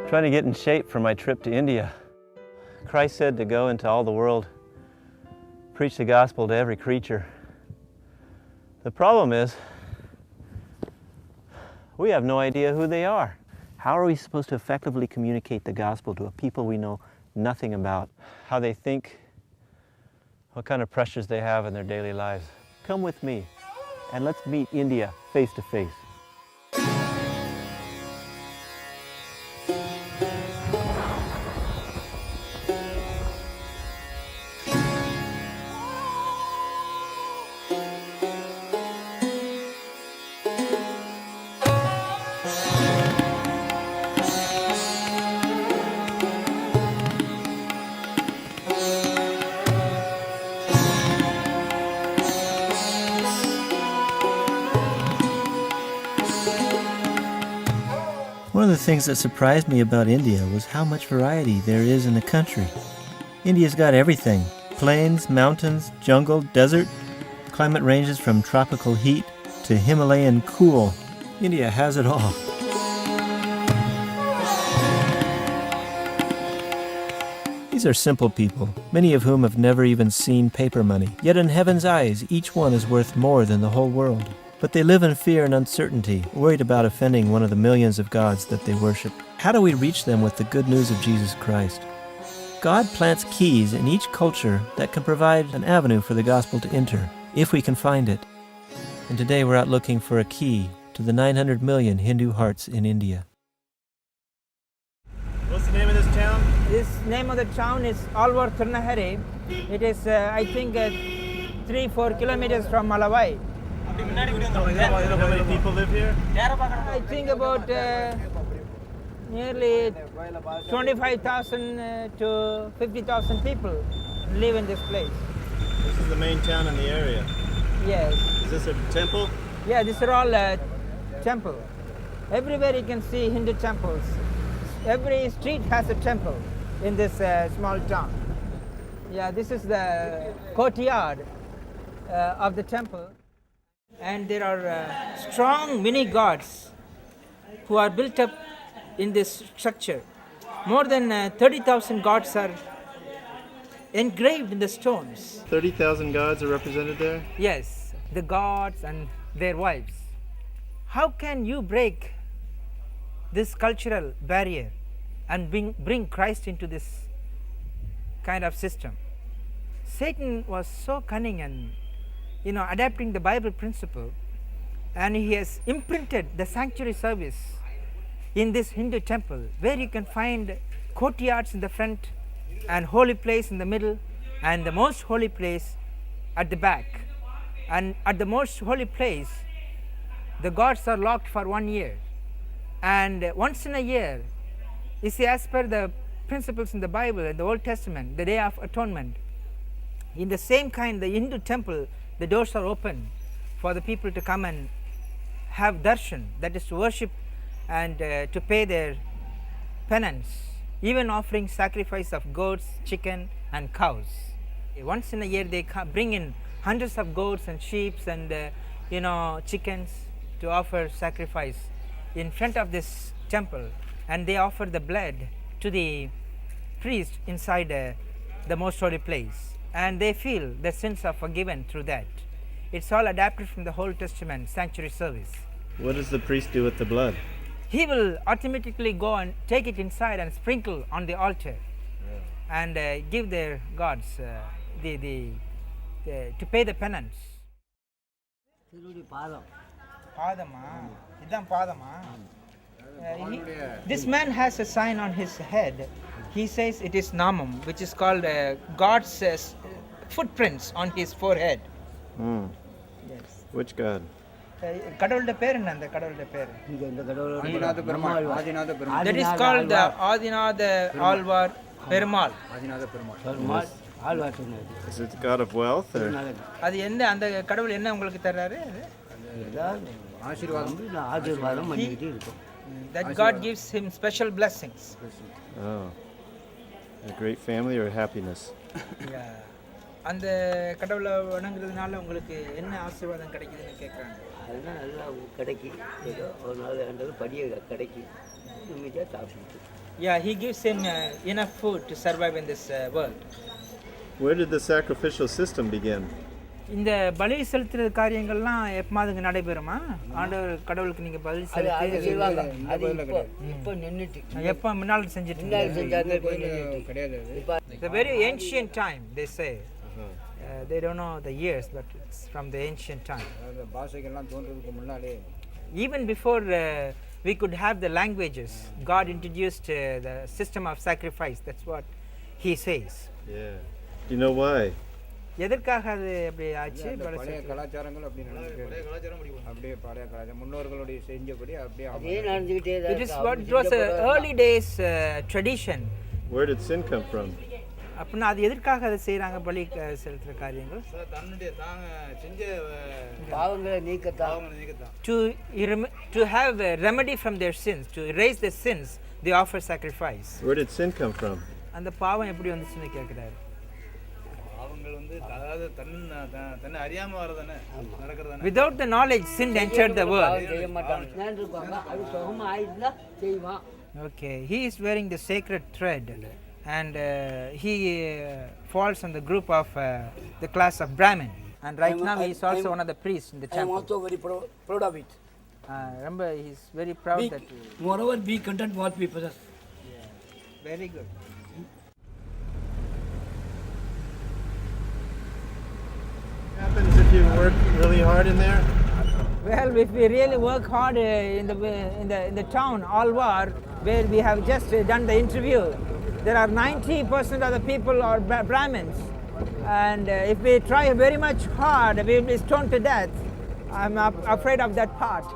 Trying to get in shape for my trip to India. Christ said to go into all the world, preach the gospel to every creature. The problem is, we have no idea who they are. How are we supposed to effectively communicate the gospel to a people we know nothing about? How they think, what kind of pressures they have in their daily lives. Come with me and let's meet India face to face. One of the things that surprised me about India was how much variety there is in the country. India's got everything: plains, mountains, jungle, desert. Climate ranges from tropical heat to Himalayan cool. India has it all. These are simple people, many of whom have never even seen paper money. Yet in heaven's eyes, each one is worth more than the whole world. But they live in fear and uncertainty, worried about offending one of the millions of gods that they worship. How do we reach them with the good news of Jesus Christ? God plants keys in each culture that can provide an avenue for the gospel to enter, if we can find it. And today we're out looking for a key to the 900 million Hindu hearts in India. What's the name of this town? This name of the town is Alvar Tirunahari. It is, I think, 3-4 kilometers from Malavai. How many people live here? I think about nearly 25,000 to 50,000 people live in this place. This is the main town in the area. Yes. Is this a temple? Yeah, these are all temple. Everywhere you can see Hindu temples. Every street has a temple in this small town. Yeah, this is the courtyard of the temple. And there are strong mini gods who are built up in this structure. More than 30,000 gods are engraved in the stones. 30,000 gods are represented there? Yes, the gods and their wives. How can you break this cultural barrier and bring Christ into this kind of system? Satan was so cunning and adapting the Bible principle, and he has imprinted the sanctuary service in this Hindu temple, where you can find courtyards in the front and holy place in the middle and the most holy place at the back. And at the most holy place, the gods are locked for 1 year, and once in a year, you see, as per the principles in the Bible and the Old Testament, the Day of Atonement, in the same kind, the Hindu temple, the doors are open for the people to come and have darshan, that is to worship and to pay their penance, even offering sacrifice of goats, chicken and cows. Once in a year they bring in hundreds of goats and sheep and chickens to offer sacrifice in front of this temple, and they offer the blood to the priest inside the most holy place, and they feel their sins are forgiven through that. It's all adapted from the Old Testament sanctuary service. What does the priest do with the blood? He will automatically go and take it inside and sprinkle on the altar, and give their gods to pay the penance. This man has a sign on his head. He says it is Namam, which is called God's footprints on his forehead. Yes. Which god? கடவுளோட பேர் என்ன? அந்த கடவுளோட பேர் that is called the Adinatha Alvar Perumal. Is it the god of wealth or? அது என்ன, அந்த கடவுள் என்ன உங்களுக்கு தர்றாரு? That God gives him special blessings. Oh, a great family or happiness? அந்த கடவுளை வணங்குறதுனால உங்களுக்கு என்ன ஆசீர்வாதம் கிடைக்குதுன்னு கேட்குறாங்க. அதெல்லாம் நல்லா கிடைக்கி ஏதோ ஒரு நாள் ரெண்டு படியை கிடைக்கி நிம்மதியாக சாப்பிட்டு. Yeah, he gives him enough food to survive in this world. Where did the sacrificial system begin? இந்த பலி செலுத்துற காரியங்கள்லாம் எப்பமாதுங்க நடைபெறுமா? ஆண்டவர் கடவுளுக்கு நீங்க பலி அது செலுத்தி செய்வாங்க. அது இப்போ நின்றுட்டு எப்போ முன்னாள் செஞ்சுட்டு முன்னாடி செஞ்சாங்க இப்போ நின்றுட்டு கிடையாது. இப்போ It's a very ancient time, they say. They don't know the years, but it's from the ancient time. அந்த பாஷைகள்லாம் தோன்றதுக்கு முன்னாலே Even before we could have the languages, God introduced the system of sacrifice. That's what he says. Yeah. Do you know why? எதற்காக அது அப்படி ஆச்சு? பழைய கலாச்சாரங்கள் அப்படி நடந்துட்டு அப்படியே பழைய கலாச்சாரம் முன்னோர்களுடைய செஞ்சபடி அப்படியே அதே நடந்துக்கிட்டே தான் It is what it was a early days tradition. Where did sin come from? அப்படின்னா அது எதற்காக அதை செய்கிறாங்க பலி செலுத்துகிற காரியங்கள்? தன்னுடைய தாங்க செஞ்ச பாவங்களை நீக்கத்தான். To have a remedy from their sins, to erase their sins, they offer sacrifice. Where did sin come from? அந்த பாவம் எப்படி வந்துச்சுன்னு கேட்குறாரு. பாவங்கள் வந்து அதாவது தன்னை அறியாம வரதானே நடக்கிறதானே. Without the knowledge, sin entered the world. செய்ய மாட்டாங்க. இருப்பாங்க அது சுகமா ஆயிடுச்சுன்னா செய்வான். Okay, he is wearing the sacred thread, and he falls on the group of the class of Brahmin. And right now he is also one of the priests in the I am temple. also very proud of it. Remember, he is very proud that. Moreover, be content what we possess. Very good. What happens if you work really hard in there? Well, if we really work hard in the town, Alwar, where we have just done the interview, there are 90% of the people are Brahmins, and if we try very much hard, we will be stoned to death. I'm afraid of that part.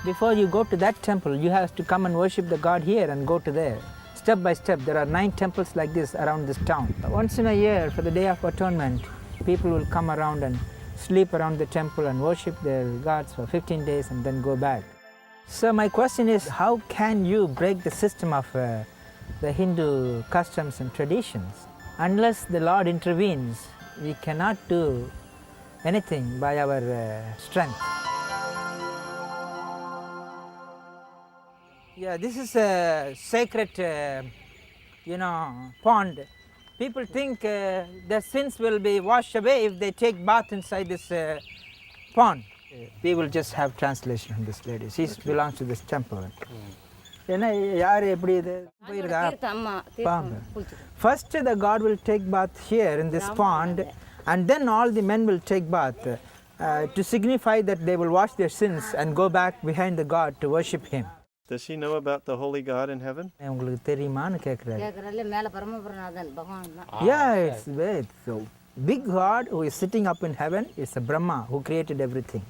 Before you go to that temple, you have to come and worship the God here and go to there. Step by step, there are 9 temples like this around this town. Once in a year, for the Day of Atonement, people will come around and sleep around the temple and worship their gods for 15 days and then go back. So my question is, how can you break the system of the Hindu customs and traditions? Unless the Lord intervenes, we cannot do anything by our strength. Yeah, this is a sacred, pond. People think their sins will be washed away if they take bath inside this pond. We will just have translation from this lady. She belongs to this temple. First the God will take bath here in this pond, and then all the men will take bath to signify that they will wash their sins and go back behind the God to worship Him. Does she know about the holy God in heaven? Yeah, it's a big God who is sitting up in heaven. It's a Brahma who created everything.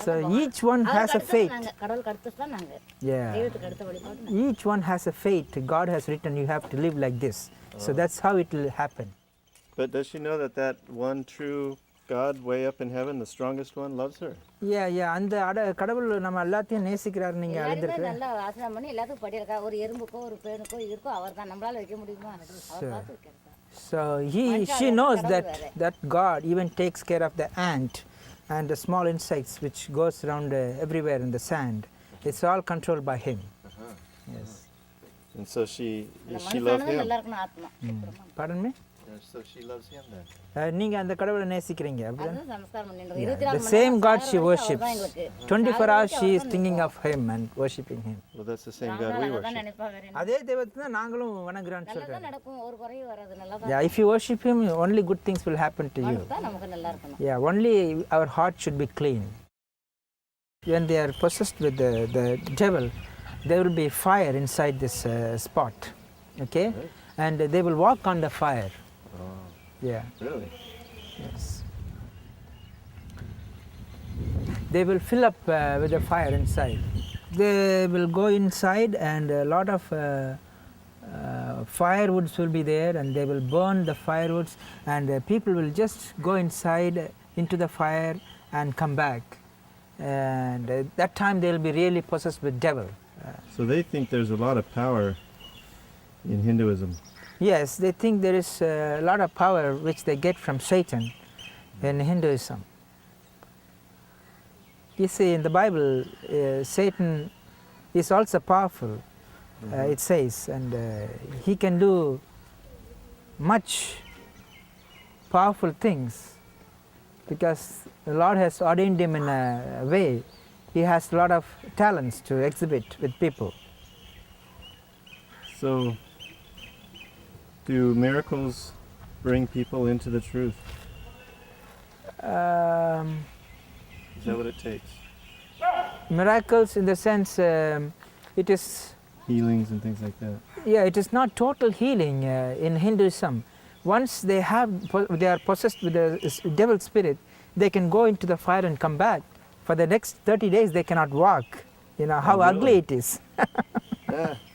So each one has a fate. Yeah. Each one has a fate. God has written you have to live like this. So that's how it will happen. But does she know that one true God way up in heaven, the strongest one, loves her? Yeah. அந்த கடவுள் நம்ம எல்லாத்தையும் நேசிக்கிறார் நீங்க அறிந்திருக்கீங்க. நல்லா வாசனை பண்ணி எல்லாத்துக்கும் படியிருக்கா. ஒரு எறும்புக்கோ ஒரு பேனுக்கோ இருக்கோ அவர்தான் நம்மளால வைக்க முடியுமா? அவர் பார்த்து வைக்கிறதா. So she knows that God even takes care of the ant and the small insects which goes around everywhere in the sand. It's all controlled by him. Yes. And so she loves him. எல்லாருக்கும் ஆத்மா. Pardon me? So she loves him then. நீங்க அந்த கடவுளை நேசிக்கிறீங்க. அதுதான் நமஸ்காரம் பண்ணிட்டு 24 The same God she worships. 24 hours she is thinking of him and worshiping him. Well, that's the same God we worship. அதே தெய்வத்தை தான் நாங்களும் வணங்குறோம்னு நல்லா சொல்றாங்க. நடக்கும் ஒரு குறையும் வராது நல்லா Yeah, if you worship him, only good things will happen to you. தான் நமக்கு நல்லா இருக்கணும். Yeah, only our heart should be clean. When they are possessed with the devil, there will be fire inside this spot. Okay? And they will walk on the fire. Yeah. Really? Yes. they will fill up with the fire inside. They will go inside, and a lot of firewoods will be there, and they will burn the firewoods, and people will just go inside into the fire and come back. And that time they will be really possessed with devil. So they think there's a lot of power in Hinduism. Yes, they think there is a lot of power which they get from Satan in Hinduism. You see, in the Bible, Satan is also powerful, it says, and he can do much powerful things because the Lord has ordained him in a way. He has a lot of talents to exhibit with people. So, do miracles bring people into the truth? Is that what it takes? Miracles in the sense it is, Healings and things like that? yeah, it is not total healing in Hinduism. Once they are possessed with the devil spirit, they can go into the fire and come back. For the next 30 days they cannot walk. You know how ugly it is.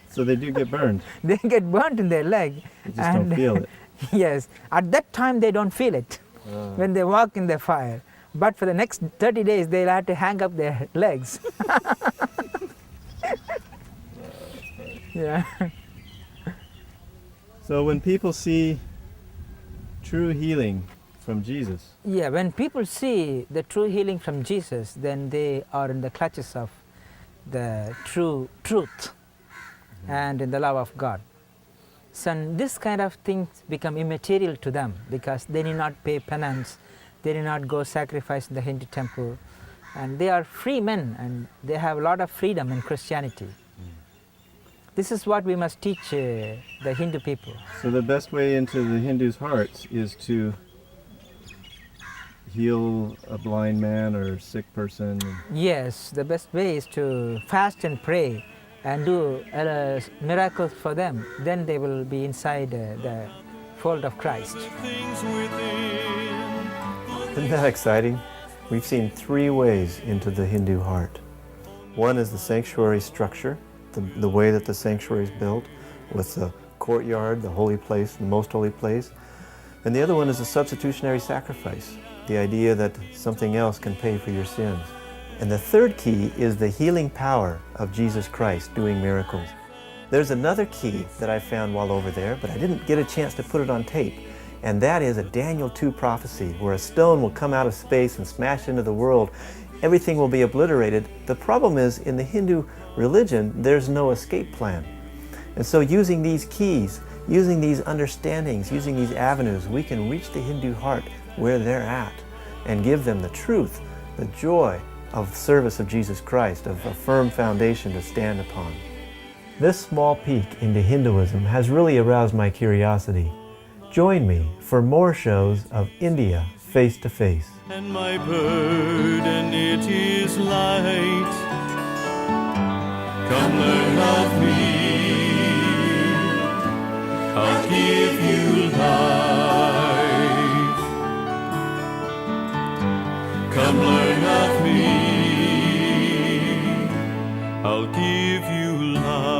So they do get burned? They get burnt in their leg. They just don't feel it? Yes, at that time they don't feel it when they walk in the fire. But for the next 30 days they'll have to hang up their legs. Yeah. So when people see true healing from Jesus, Yeah, when people see the true healing from Jesus, then they are in the clutches of the true truth and in the love of God. So this kind of things become immaterial to them because they need not pay penance, they need not go sacrifice in the Hindu temple, and they are free men and they have a lot of freedom in Christianity. This is what we must teach the Hindu people. so the best way into the Hindus' hearts is to heal a blind man or sick person. Yes, the best way is to fast and pray and do miracles for them. Then they will be inside the fold of Christ. Isn't that exciting? We've seen 3 ways into the Hindu heart. One is the sanctuary structure, the way that the sanctuary is built with the courtyard, the holy place, the most holy place. And the other one is the substitutionary sacrifice, the idea that something else can pay for your sins. And the third key is the healing power of Jesus Christ doing miracles. There's another key that I found while over there, but I didn't get a chance to put it on tape. And that is a Daniel 2 prophecy where a stone will come out of space and smash into the world. Everything will be obliterated. The problem is, in the Hindu religion, there's no escape plan. And so using these keys, using these understandings, using these avenues, we can reach the Hindu heart where they're at and give them the truth, the joy of service of Jesus Christ, of a firm foundation to stand upon. This small peek into Hinduism has really aroused my curiosity. Join me for more shows of India Face to Face. And my burden it is light. Come learn of me, I'll give you life. Come learn of me, I'll give you life.